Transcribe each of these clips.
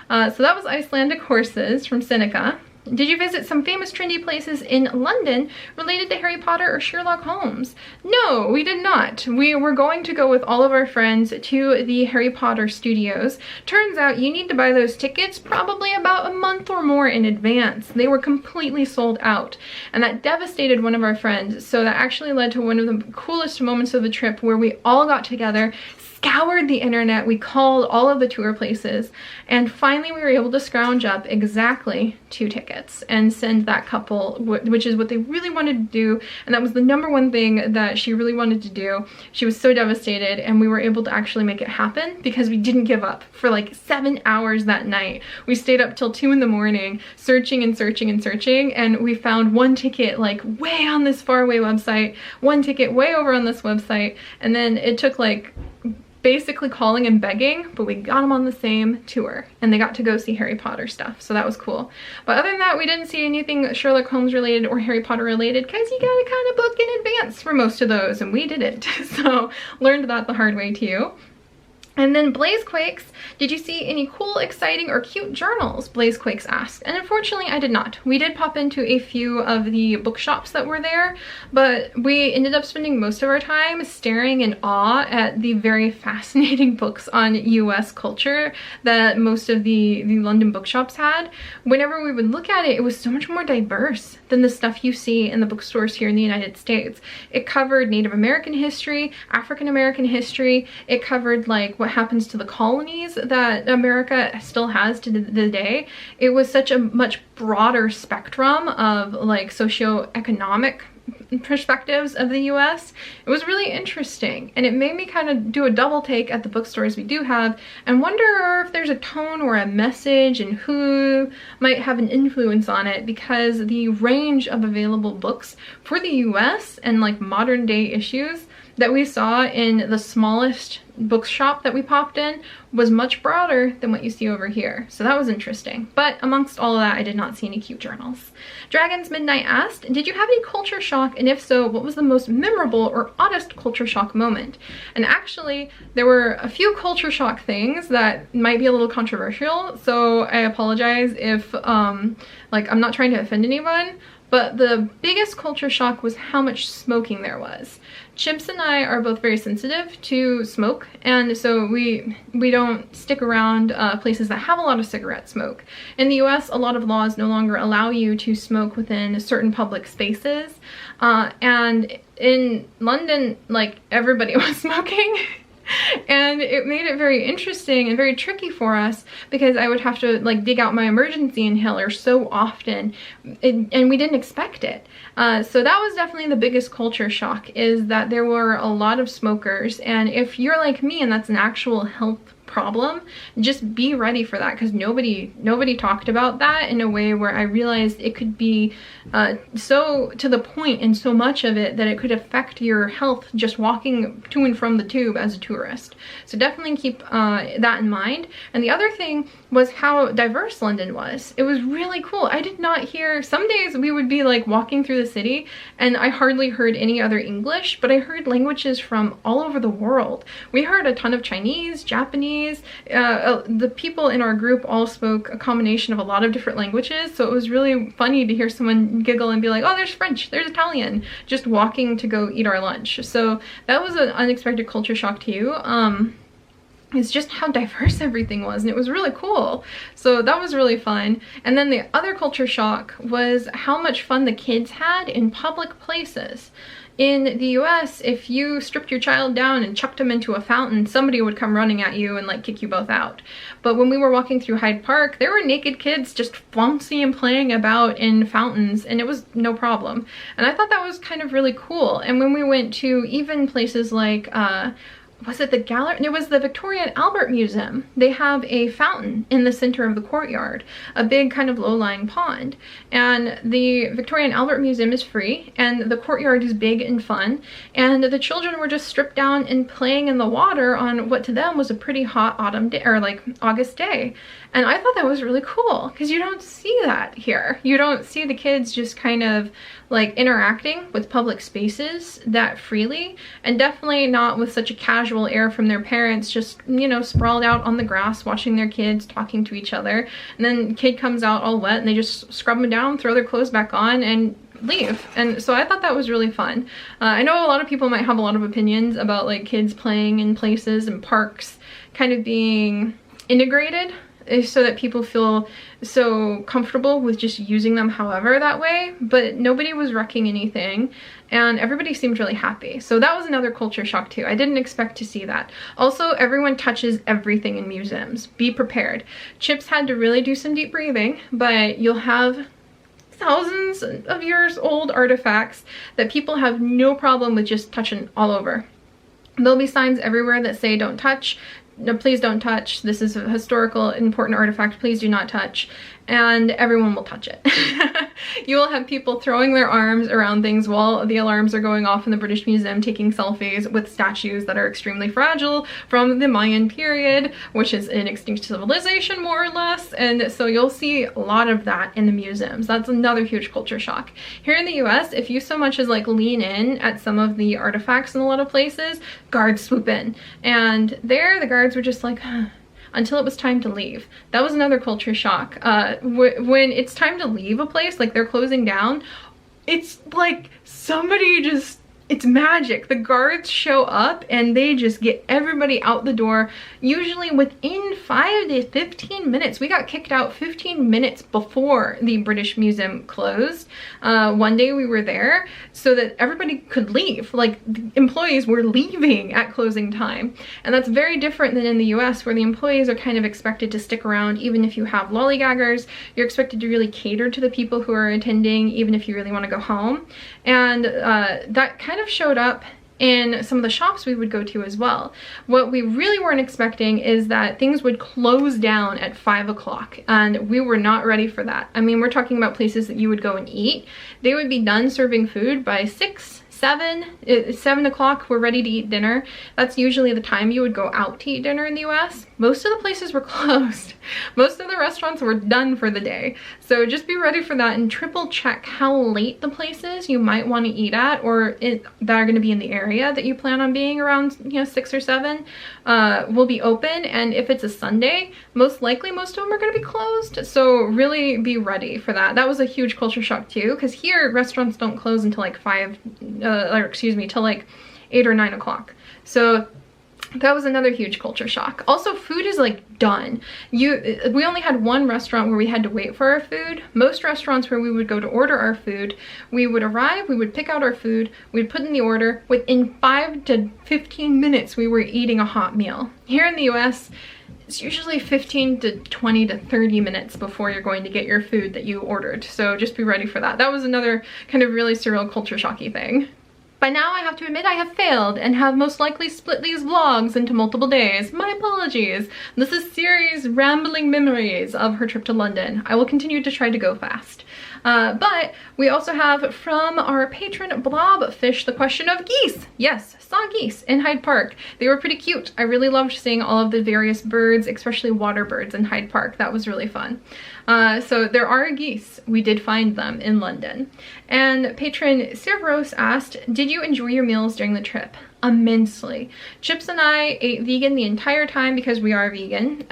So that was Icelandic horses from Seneca. Did you visit some famous trendy places in London related to Harry Potter or Sherlock Holmes? No, we did not. We were going to go with all of our friends to the Harry Potter studios. Turns out you need to buy those tickets probably about a month or more in advance. They were completely sold out, and that devastated one of our friends. So that actually led to one of the coolest moments of the trip where we all got together, scoured the internet, we called all of the tour places, and finally we were able to scrounge up exactly 2 tickets and send that couple, which is what they really wanted to do, and that was the #1 thing that she really wanted to do. She was so devastated, and we were able to actually make it happen because we didn't give up. For like 7 hours that night, we stayed up till 2 in the morning searching and searching and searching, and we found 1 ticket like way on this faraway website, 1 ticket way over on this website, and then it took like basically calling and begging, but we got them on the same tour, and they got to go see Harry Potter stuff, so that was cool. But other than that, we didn't see anything Sherlock Holmes related or Harry Potter related, because you gotta kind of book in advance for most of those, and we didn't. So learned that the hard way too. And then Blazequakes, did you see any cool, exciting, or cute journals? Blazequakes asked. And unfortunately, I did not. We did pop into a few of the bookshops that were there, but we ended up spending most of our time staring in awe at the very fascinating books on US culture that most of the London bookshops had. Whenever we would look at it, it was so much more diverse than the stuff you see in the bookstores here in the United States. It covered Native American history, African American history, it covered like what happens to the colonies that America still has to the day. It was such a much broader spectrum of like socioeconomic perspectives of the US. It was really interesting, and it made me kind of do a double take at the bookstores we do have and wonder if there's a tone or a message and who might have an influence on it, because the range of available books for the US and like modern day issues that we saw in the smallest bookshop that we popped in was much broader than what you see over here. So that was interesting. But amongst all of that, I did not see any cute journals. Dragon's Midnight asked, did you have any culture shock? And if so, what was the most memorable or oddest culture shock moment? And actually, there were a few culture shock things that might be a little controversial. So I apologize if like I'm not trying to offend anyone, but the biggest culture shock was how much smoking there was. Chimps and I are both very sensitive to smoke, and so we don't stick around places that have a lot of cigarette smoke. In the US, a lot of laws no longer allow you to smoke within certain public spaces, and in London, like, everybody was smoking. And it made it very interesting and very tricky for us because I would have to like dig out my emergency inhaler so often, and we didn't expect it. So that was definitely the biggest culture shock, is that there were a lot of smokers, and if you're like me and that's an actual health problem, just be ready for that, because nobody talked about that in a way where I realized it could be so to the point, and so much of it that it could affect your health just walking to and from the tube as a tourist. So definitely keep that in mind. And the other thing was how diverse London was. It was really cool. I did not hear, some days we would be like walking through the city and I hardly heard any other English, but I heard languages from all over the world. We heard a ton of Chinese, Japanese. The people in our group all spoke a combination of a lot of different languages, so it was really funny to hear someone giggle and be like, oh, there's French, there's Italian, just walking to go eat our lunch. So that was an unexpected culture shock too. It's just how diverse everything was, and it was really cool. So that was really fun. And then the other culture shock was how much fun the kids had in public places. In the US, if you stripped your child down and chucked him into a fountain, somebody would come running at you and like kick you both out. But when we were walking through Hyde Park, there were naked kids just flouncing and playing about in fountains, and it was no problem. And I thought that was kind of really cool. And when we went to even places like was it the gallery? It was the Victoria and Albert Museum. They have a fountain in the center of the courtyard, a big kind of low-lying pond. And the Victoria and Albert Museum is free, and the courtyard is big and fun. And the children were just stripped down and playing in the water on what to them was a pretty hot autumn day, or like August day. And I thought that was really cool because you don't see that here. You don't see the kids just kind of like interacting with public spaces that freely, and definitely not with such a casual air from their parents, just, you know, sprawled out on the grass watching their kids talking to each other. And then the kid comes out all wet and they just scrub them down, throw their clothes back on, and leave. And so I thought that was really fun. I know a lot of people might have a lot of opinions about like kids playing in places and parks kind of being integrated so that people feel so comfortable with just using them however that way, but nobody was wrecking anything and everybody seemed really happy. So that was another culture shock too. I didn't expect to see that. Also, everyone touches everything in museums. Be prepared. Chips had to really do some deep breathing, but you'll have thousands of years old artifacts that people have no problem with just touching all over. There'll be signs everywhere that say don't touch. No, please don't touch. This is a historical important artifact. Please do not touch. And everyone will touch it. You will have people throwing their arms around things while the alarms are going off in the British Museum, taking selfies with statues that are extremely fragile from the Mayan period, which is an extinct civilization more or less. And so you'll see a lot of that in the museums. That's another huge culture shock. Here in the US, if you so much as like lean in at some of the artifacts in a lot of places, guards swoop in. And there the guards were just like, until it was time to leave. That was another culture shock. When it's time to leave a place, like they're closing down, it's like somebody just, it's magic. The guards show up and they just get everybody out the door, usually within 5 to 15 minutes. We got kicked out 15 minutes before the British Museum closed. One day we were there so that everybody could leave. Like, the employees were leaving at closing time. And that's very different than in the US, where the employees are kind of expected to stick around even if you have lollygaggers. You're expected to really cater to the people who are attending even if you really want to go home. And that kind of showed up in some of the shops we would go to as well. What we really weren't expecting is that things would close down at 5 o'clock, and we were not ready for that. I mean, we're talking about places that you would go and eat. They would be done serving food by 7 o'clock, we're ready to eat dinner. That's usually the time you would go out to eat dinner in the US. Most of the places were closed. Most of the restaurants were done for the day. So just be ready for that and triple check how late the places you might want to eat at or that are going to be in the area that you plan on being around, you know, 6 or 7 will be open. And if it's a Sunday, most likely most of them are going to be closed. So really be ready for that. That was a huge culture shock too, because here restaurants don't close until like till like 8 or 9 o'clock. So that was another huge culture shock. Also, food is like done. We only had one restaurant where we had to wait for our food. Most restaurants where we would go to order our food, we would arrive, we would pick out our food, we'd put in the order. Within 5 to 15 minutes, we were eating a hot meal. Here in the US, it's usually 15 to 20 to 30 minutes before you're going to get your food that you ordered. So just be ready for that. That was another kind of really surreal culture shocky thing. By now, I have to admit I have failed and have most likely split these vlogs into multiple days. My apologies. This is Seri's rambling memories of her trip to London. I will continue to try to go fast. But we also have from our patron Blobfish the question of geese. Yes, saw geese in Hyde Park. They were pretty cute. I really loved seeing all of the various birds, especially water birds in Hyde Park. That was really fun. So there are geese. We did find them in London. And patron Severos asked, did you enjoy your meals during the trip? Immensely. Chips and I ate vegan the entire time because we are vegan.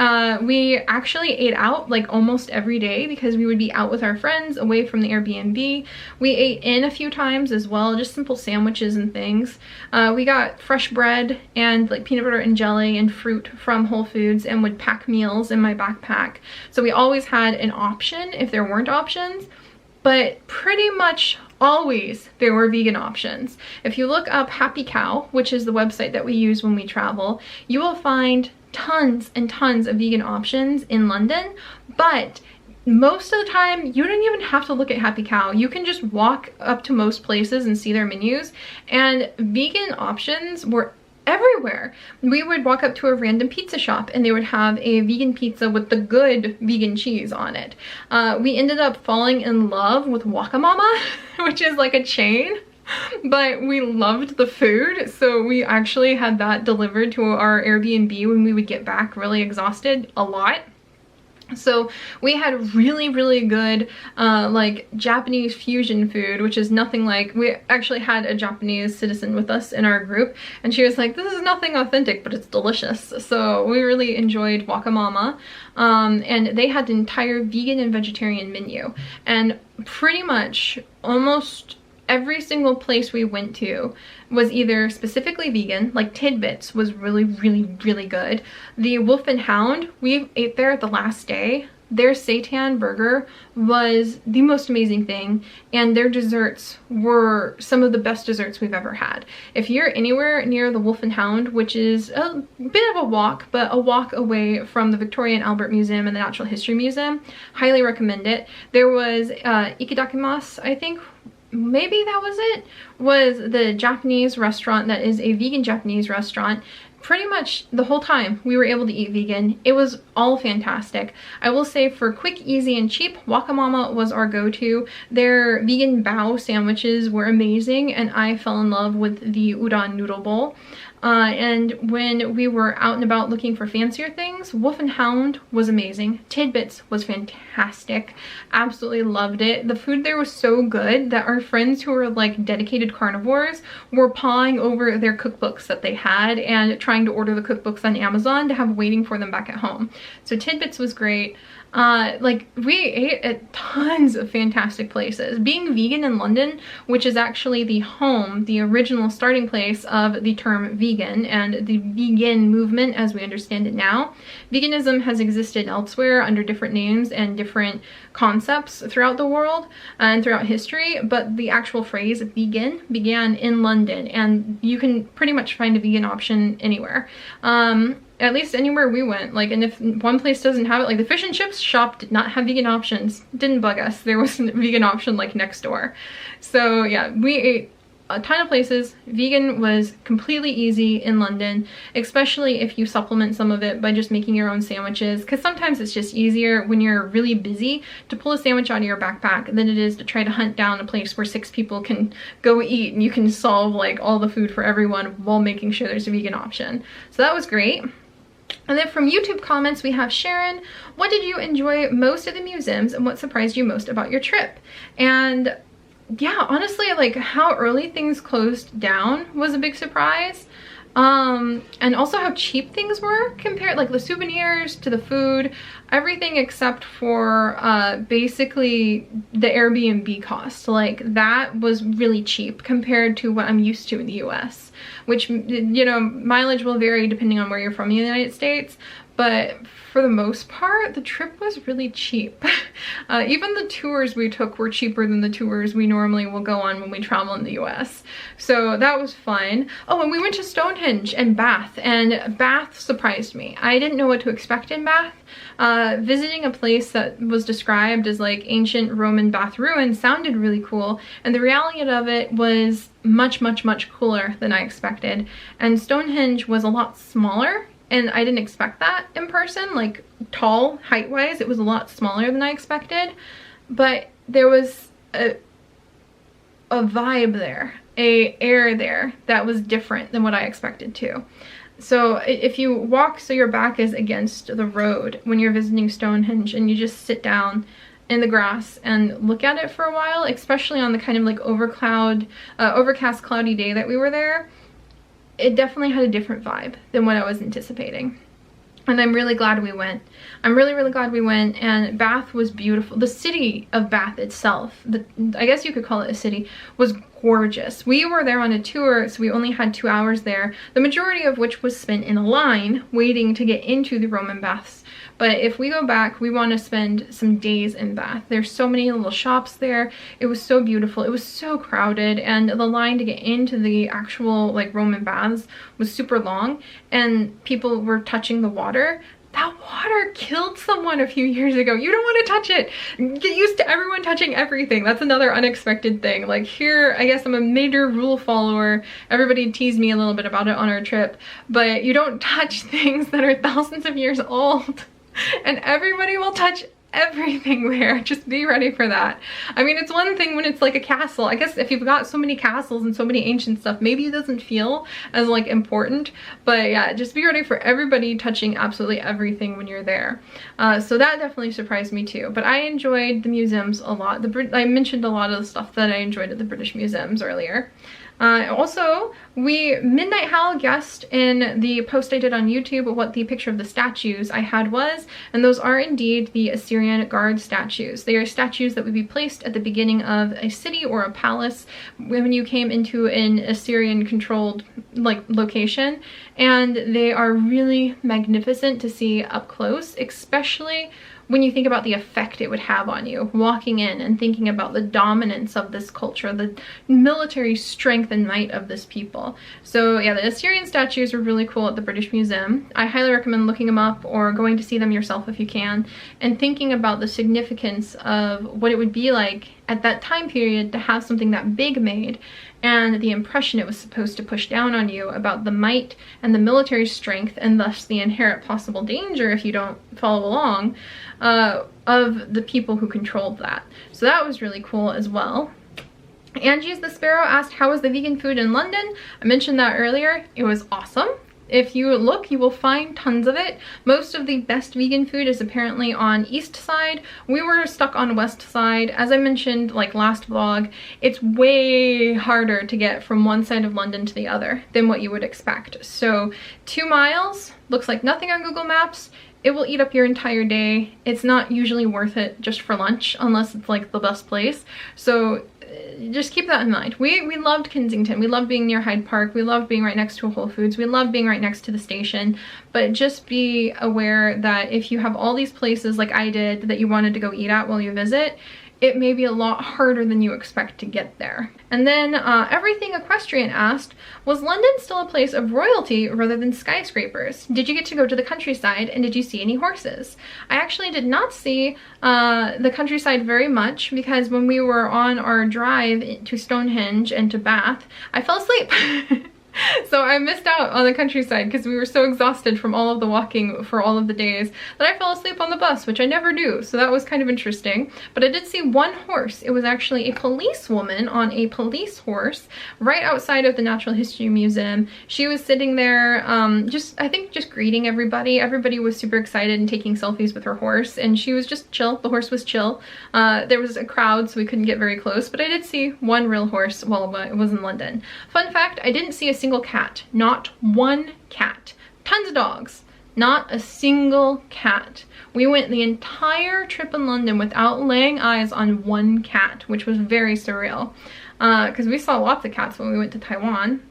We actually ate out like almost every day because we would be out with our friends away from the Airbnb. We ate in a few times as well, just simple sandwiches and things. We got fresh bread and like peanut butter and jelly and fruit from Whole Foods and would pack meals in my backpack. So we always had an option if there weren't options, but pretty much always there were vegan options. If you look up Happy Cow, which is the website that we use when we travel, you will find tons and tons of vegan options in London, but most of the time you don't even have to look at Happy Cow. You can just walk up to most places and see their menus, and vegan options were everywhere. We would walk up to a random pizza shop and they would have a vegan pizza with the good vegan cheese on it. We ended up falling in love with Wakamama, which is like a chain, but we loved the food. So we actually had that delivered to our Airbnb when we would get back really exhausted a lot. So we had really, really good like Japanese fusion food, which is nothing like, we actually had a Japanese citizen with us in our group, and she was like, this is nothing authentic, but it's delicious. So we really enjoyed Wakamama, and they had an entire vegan and vegetarian menu, and pretty much almost every single place we went to was either specifically vegan, like Tidbits was really, really, really good. The Wolf and Hound, we ate there the last day. Their seitan burger was the most amazing thing, and their desserts were some of the best desserts we've ever had. If you're anywhere near the Wolf and Hound, which is a bit of a walk, but a walk away from the Victoria and Albert Museum and the Natural History Museum, highly recommend it. There was Ikidakimasu, I think, maybe that was it, was the Japanese restaurant that is a vegan Japanese restaurant. Pretty much the whole time we were able to eat vegan. It was all fantastic. I will say, for quick, easy, and cheap, Wakamama was our go-to. Their vegan bao sandwiches were amazing, and I fell in love with the udon noodle bowl. And when we were out and about looking for fancier things, Wolf and Hound was amazing. Tidbits was fantastic. Absolutely loved it. The food there was so good that our friends who were like dedicated carnivores were pawing over their cookbooks that they had and trying to order the cookbooks on Amazon to have waiting for them back at home. So Tidbits was great. Like, we ate at tons of fantastic places. Being vegan in London, which is actually the home, the original starting place of the term vegan and the vegan movement as we understand it now, veganism has existed elsewhere under different names and different concepts throughout the world and throughout history, but the actual phrase vegan began in London, and you can pretty much find a vegan option anywhere. At least anywhere we went. Like, and if one place doesn't have it, like the fish and chips shop did not have vegan options. Didn't bug us. There was a vegan option like next door. So yeah, we ate a ton of places. Vegan was completely easy in London, especially if you supplement some of it by just making your own sandwiches, because sometimes it's just easier when you're really busy to pull a sandwich out of your backpack than it is to try to hunt down a place where 6 people can go eat and you can solve like all the food for everyone while making sure there's a vegan option. So that was great. And then from YouTube comments, we have Sharon. What did you enjoy most at the museums, and what surprised you most about your trip? And yeah, honestly, like how early things closed down was a big surprise. And also how cheap things were compared, like the souvenirs to the food, everything except for basically the Airbnb cost. Like that was really cheap compared to what I'm used to in the US, which, you know, mileage will vary depending on where you're from in the United States, but for the most part, the trip was really cheap. Even the tours we took were cheaper than the tours we normally will go on when we travel in the US. So that was fun. Oh, and we went to Stonehenge and Bath, and Bath surprised me. I didn't know what to expect in Bath. Visiting a place that was described as like ancient Roman Bath ruins sounded really cool, and the reality of it was much, much, much cooler than I expected. And Stonehenge was a lot smaller, and I didn't expect that in person. Like tall, height-wise, it was a lot smaller than I expected, but there was a vibe there, a air there that was different than what I expected too. So if you walk so your back is against the road when you're visiting Stonehenge, and you just sit down in the grass and look at it for a while, especially on the kind of like overcast, cloudy day that we were there, it definitely had a different vibe than what I was anticipating. And I'm really glad we went. I'm really, really glad we went, and Bath was beautiful. The city of Bath itself, I guess you could call it a city, was gorgeous. We were there on a tour, so we only had 2 hours there, the majority of which was spent in a line waiting to get into the Roman baths. But if we go back, we want to spend some days in Bath. There's so many little shops there. It was so beautiful. It was so crowded, and the line to get into the actual like Roman baths was super long, and people were touching the water. That water killed someone a few years ago. You don't want to touch it. Get used to everyone touching everything. That's another unexpected thing. Like here, I guess I'm a major rule follower. Everybody teased me a little bit about it on our trip, but you don't touch things that are thousands of years old. And everybody will touch everything there. Just be ready for that. I mean, it's one thing when it's like a castle. I guess if you've got so many castles and so many ancient stuff, maybe it doesn't feel as like important, but yeah, just be ready for everybody touching absolutely everything when you're there. So that definitely surprised me too, but I enjoyed the museums a lot. I mentioned a lot of the stuff that I enjoyed at the British museums earlier. Also, Midnight Howl guessed in the post I did on YouTube what the picture of the statues I had was, and those are indeed the Assyrian guard statues. They are statues that would be placed at the beginning of a city or a palace when you came into an Assyrian controlled like location, and they are really magnificent to see up close, especially when you think about the effect it would have on you walking in and thinking about the dominance of this culture, the military strength and might of this people. So yeah, the Assyrian statues are really cool at the British Museum. I highly recommend looking them up or going to see them yourself if you can, and thinking about the significance of what it would be like at that time period to have something that big made, and the impression it was supposed to push down on you about the might and the military strength, and thus the inherent possible danger if you don't follow along, of the people who controlled that. So that was really cool as well. Angie's the Sparrow asked, how was the vegan food in London? I mentioned that earlier. It was awesome. If you look, you will find tons of it. Most of the best vegan food is apparently on east side. We were stuck on west side. As I mentioned like last vlog, it's way harder to get from one side of London to the other than what you would expect. So 2 miles looks like nothing on Google Maps. It will eat up your entire day. It's not usually worth it just for lunch unless it's like the best place. So just keep that in mind. We loved Kensington. We loved being near Hyde Park. We loved being right next to a Whole Foods. We loved being right next to the station. But just be aware that if you have all these places like I did that you wanted to go eat at while you visit, it may be a lot harder than you expect to get there. And then Everything Equestrian asked, was London still a place of royalty rather than skyscrapers? Did you get to go to the countryside, and did you see any horses? I actually did not see the countryside very much, because when we were on our drive to Stonehenge and to Bath, I fell asleep. So I missed out on the countryside because we were so exhausted from all of the walking for all of the days that I fell asleep on the bus, which I never do. So that was kind of interesting. But I did see one horse. It was actually a policewoman on a police horse right outside of the Natural History Museum. She was sitting there I think just greeting everybody. Everybody was super excited and taking selfies with her horse, and she was just chill. The horse was chill. There was a crowd, so we couldn't get very close, but I did see one real horse while I was in London. Fun fact, I didn't see a single cat. Not one cat. Tons of dogs. Not a single cat. We went the entire trip in London without laying eyes on one cat, which was very surreal, because we saw lots of cats when we went to Taiwan.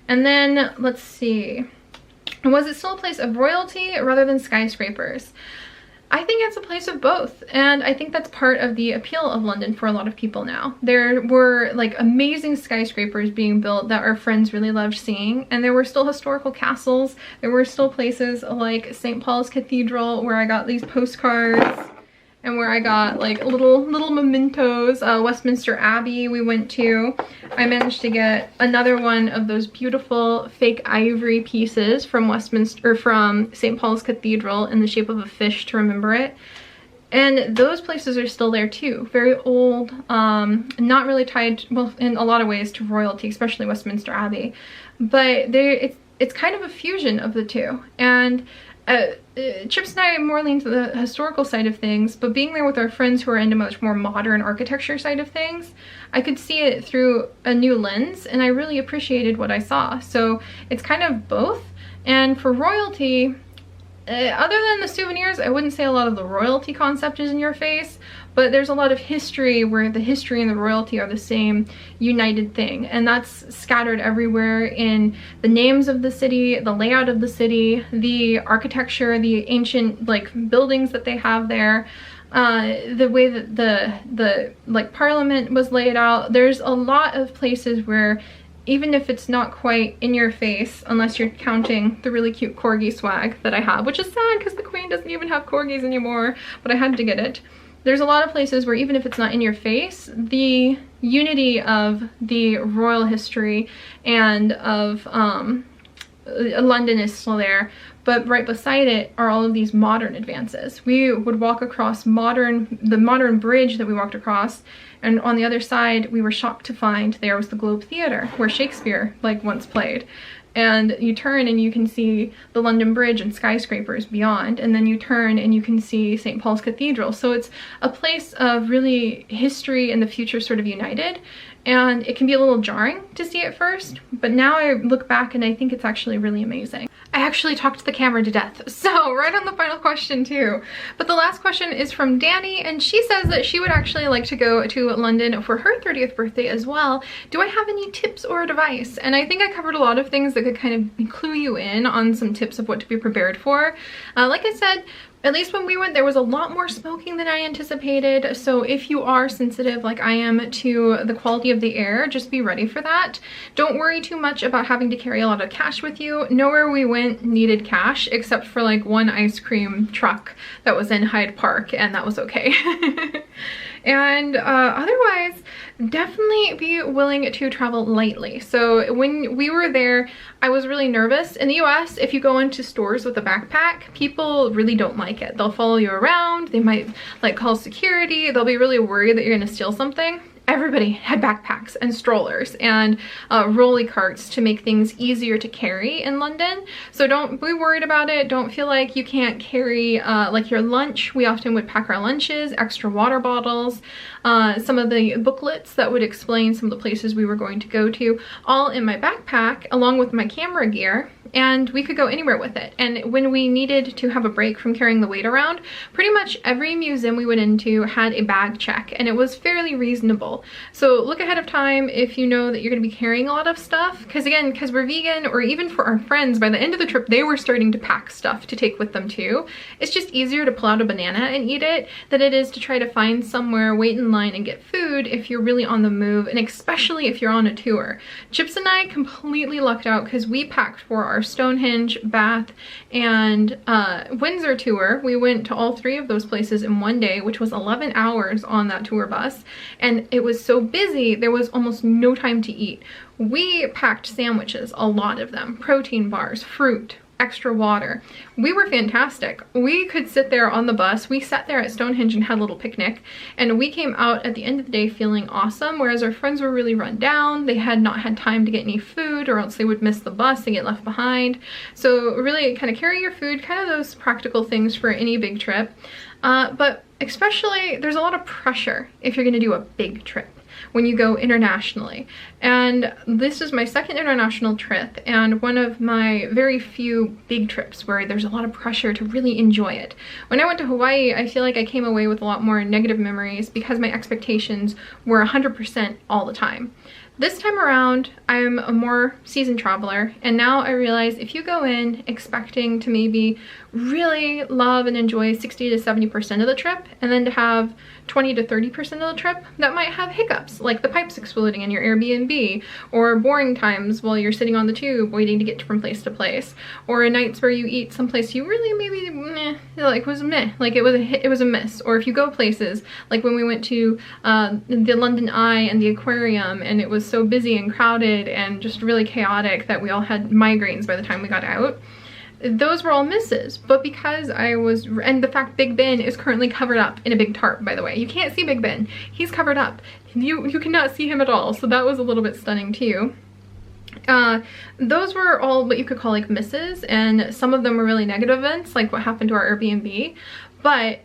And then, let's see. Was it still a place of royalty rather than skyscrapers? I think it's a place of both, and I think that's part of the appeal of London for a lot of people now. There were like amazing skyscrapers being built that our friends really loved seeing, and there were still historical castles. There were still places like St. Paul's Cathedral where I got these postcards and where I got like little mementos. Westminster Abbey we went to. I managed to get another one of those beautiful fake ivory pieces from St. Paul's Cathedral in the shape of a fish to remember it. And those places are still there too. Very old, not really tied, well, in a lot of ways to royalty, especially Westminster Abbey. But it's kind of a fusion of the two. And Chips and I more lean to the historical side of things, but being there with our friends who are into much more modern architecture side of things, I could see it through a new lens, and I really appreciated what I saw. So it's kind of both. And for royalty, other than the souvenirs, I wouldn't say a lot of the royalty concept is in your face, but there's a lot of history where the history and the royalty are the same united thing, and that's scattered everywhere in the names of the city, the layout of the city, the architecture, the ancient like buildings that they have there, the way that the like parliament was laid out. There's a lot of places where even if it's not quite in your face, unless you're counting the really cute corgi swag that I have, which is sad because the Queen doesn't even have corgis anymore, but I had to get it. There's a lot of places where even if it's not in your face, the unity of the royal history and of London is still there. but right beside it are all of these modern advances. We would walk across the modern bridge that we walked across, and on the other side we were shocked to find there was the Globe Theatre where Shakespeare like once played. And you turn and you can see the London Bridge and skyscrapers beyond, and then you turn and you can see St. Paul's Cathedral. So it's a place of really history and the future sort of united, and it can be a little jarring to see at first, but now I look back and I think it's actually really amazing. I actually talked the camera to death, so right on the final question too. But the last question is from Danny, and she says that she would actually like to go to London for her 30th birthday as well. Do I have any tips or advice? And I think I covered a lot of things that could kind of clue you in on some tips of what to be prepared for. Like I said, at least when we went, there was a lot more smoking than I anticipated. So if you are sensitive like I am to the quality of the air, just be ready for that. Don't worry too much about having to carry a lot of cash with you. Nowhere we went needed cash except for like one ice cream truck that was in Hyde Park, and that was okay. And otherwise, definitely be willing to travel lightly. So when we were there, I was really nervous. In the US, if you go into stores with a backpack, people really don't like it. They'll follow you around, they might like call security, they'll be really worried that you're gonna steal something. Everybody had backpacks and strollers and rolly carts to make things easier to carry in London. So don't be worried about it. Don't feel like you can't carry like your lunch. We often would pack our lunches, extra water bottles, some of the booklets that would explain some of the places we were going to go to, all in my backpack along with my camera gear, and we could go anywhere with it. And when we needed to have a break from carrying the weight around, pretty much every museum we went into had a bag check, and it was fairly reasonable. So look ahead of time if you know that you're going to be carrying a lot of stuff, because again, because we're vegan, or even for our friends, by the end of the trip they were starting to pack stuff to take with them too. It's just easier to pull out a banana and eat it than it is to try to find somewhere, wait in line and get food if you're really on the move, and especially if you're on a tour. Chips and I completely lucked out because we packed for our Stonehenge, Bath, and Windsor tour. We went to all three of those places in one day, which was 11 hours on that tour bus, and it was so busy there was almost no time to eat. We packed sandwiches, a lot of them, protein bars, fruit, extra water. We were fantastic. We could sit there on the bus. We sat there at Stonehenge and had a little picnic, and we came out at the end of the day feeling awesome, whereas our friends were really run down. They had not had time to get any food, or else they would miss the bus and get left behind. So really kind of carry your food, kind of those practical things for any big trip. But especially there's a lot of pressure if you're going to do a big trip when you go internationally. And this is my second international trip, and one of my very few big trips where there's a lot of pressure to really enjoy it. When I went to Hawaii, I feel like I came away with a lot more negative memories because my expectations were 100% all the time. This time around, I'm a more seasoned traveler, and now I realize if you go in expecting to maybe really love and enjoy 60 to 70% of the trip, and then to have 20 to 30% of the trip that might have hiccups, like the pipes exploding in your Airbnb, or boring times while you're sitting on the tube waiting to get from place to place, or nights where you eat someplace you really maybe meh, like was meh, like it was a miss. Or if you go places like when we went to the London Eye and the aquarium, and it was so busy and crowded and just really chaotic that we all had migraines by the time we got out. Those were all misses, but because and the fact Big Ben is currently covered up in a big tarp, by the way. You can't see Big Ben. He's covered up. You cannot see him at all, so that was a little bit stunning too. Those were all what you could call like misses, and some of them were really negative events, like what happened to our Airbnb. But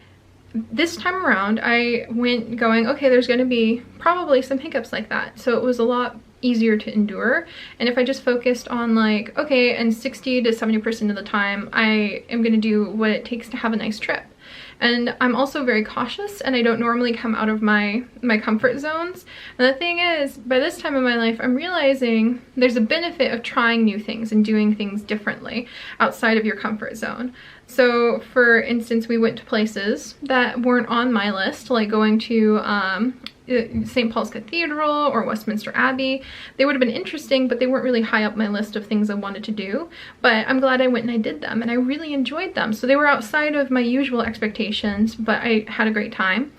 this time around, I went going, okay, there's going to be probably some hiccups like that. So it was a lot easier to endure. And if I just focused on like, okay, and 60 to 70% of the time, I am going to do what it takes to have a nice trip. And I'm also very cautious, and I don't normally come out of my comfort zones. And the thing is, by this time in my life, I'm realizing there's a benefit of trying new things and doing things differently outside of your comfort zone. So for instance, we went to places that weren't on my list, like going to St. Paul's Cathedral or Westminster Abbey. They would have been interesting, but they weren't really high up my list of things I wanted to do. But I'm glad I went and I did them, and I really enjoyed them. So they were outside of my usual expectations, but I had a great time.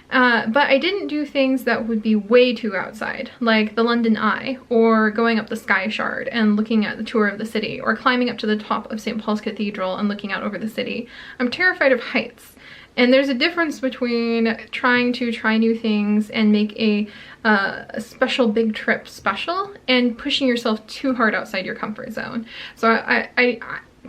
But I didn't do things that would be way too outside, like the London Eye, or going up the Sky Shard and looking at the tour of the city, or climbing up to the top of St. Paul's Cathedral and looking out over the city. I'm terrified of heights. And there's a difference between trying to try new things and make a special big trip special and pushing yourself too hard outside your comfort zone. So I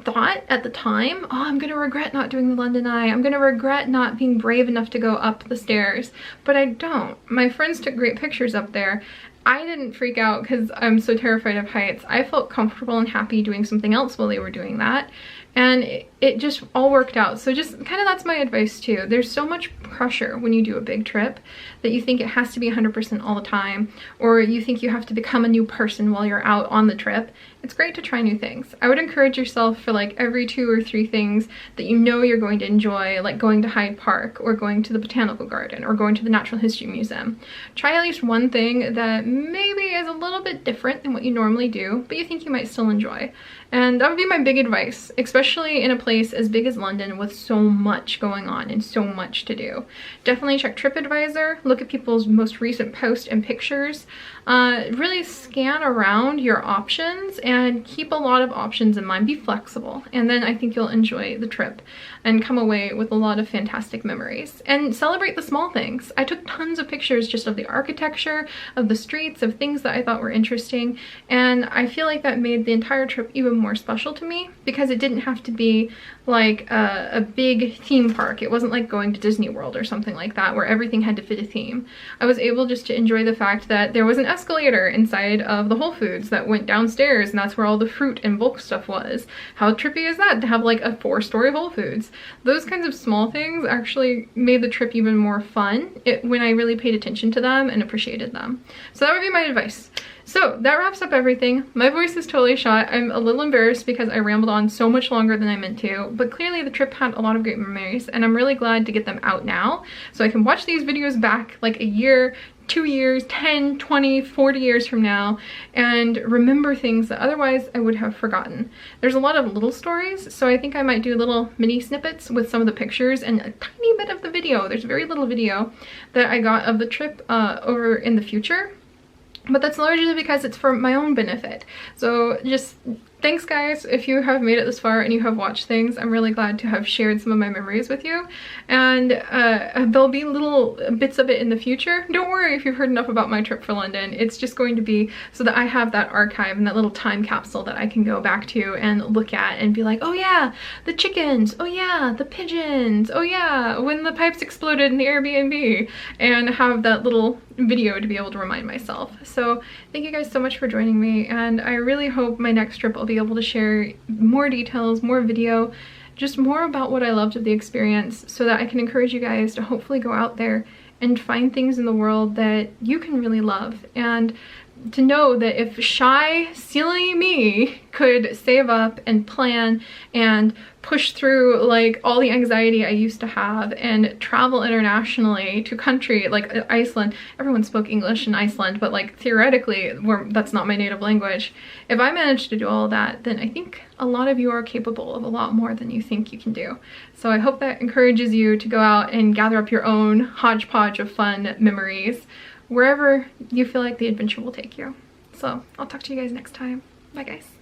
thought at the time, oh, I'm gonna regret not doing the London Eye. I'm gonna regret not being brave enough to go up the stairs. But I don't. My friends took great pictures up there. I didn't freak out because I'm so terrified of heights. I felt comfortable and happy doing something else while they were doing that. And it just all worked out. So just kind of that's my advice too. There's so much pressure when you do a big trip that you think it has to be 100% all the time, or you think you have to become a new person while you're out on the trip. It's great to try new things. I would encourage yourself for like every 2 or 3 things that you know you're going to enjoy, like going to Hyde Park or going to the Botanical Garden or going to the Natural History Museum. Try at least one thing that maybe is a little bit different than what you normally do, but you think you might still enjoy. And that would be my big advice, especially in a place as big as London with so much going on and so much to do. Definitely check TripAdvisor, look at people's most recent posts and pictures. Really scan around your options and keep a lot of options in mind. Be flexible, and then I think you'll enjoy the trip and come away with a lot of fantastic memories. And celebrate the small things. I took tons of pictures just of the architecture, of the streets, of things that I thought were interesting, and I feel like that made the entire trip even more special to me because it didn't have to be like a big theme park. It wasn't like going to Disney World or something like that where everything had to fit a theme. I was able just to enjoy the fact that there was an escalator inside of the Whole Foods that went downstairs, and that's where all the fruit and bulk stuff was. How trippy is that to have like a 4-story Whole Foods? Those kinds of small things actually made the trip even more fun when I really paid attention to them and appreciated them. So that would be my advice. So that wraps up everything. My voice is totally shot. I'm a little embarrassed because I rambled on so much longer than I meant to, but clearly the trip had a lot of great memories, and I'm really glad to get them out now so I can watch these videos back like a year, 2 years, 10, 20, 40 years from now and remember things that otherwise I would have forgotten. There's a lot of little stories, so I think I might do little mini snippets with some of the pictures and a tiny bit of the video. There's very little video that I got of the trip over in the future. But that's largely because it's for my own benefit. So just thanks guys if you have made it this far and you have watched things. I'm really glad to have shared some of my memories with you. And there'll be little bits of it in the future. Don't worry if you've heard enough about my trip for London. It's just going to be so that I have that archive and that little time capsule that I can go back to and look at and be like, oh yeah, the chickens, oh yeah, the pigeons, oh yeah, when the pipes exploded in the Airbnb, and have that little video to be able to remind myself. So thank you guys so much for joining me, and I really hope my next trip I'll be able to share more details, more video, just more about what I loved of the experience so that I can encourage you guys to hopefully go out there and find things in the world that you can really love, and to know that if shy, silly me could save up and plan and push through like all the anxiety I used to have and travel internationally to country like Iceland. Everyone spoke English in Iceland, but like theoretically that's not my native language. If I managed to do all of that, then I think a lot of you are capable of a lot more than you think you can do. So I hope that encourages you to go out and gather up your own hodgepodge of fun memories wherever you feel like the adventure will take you. So I'll talk to you guys next time. Bye guys.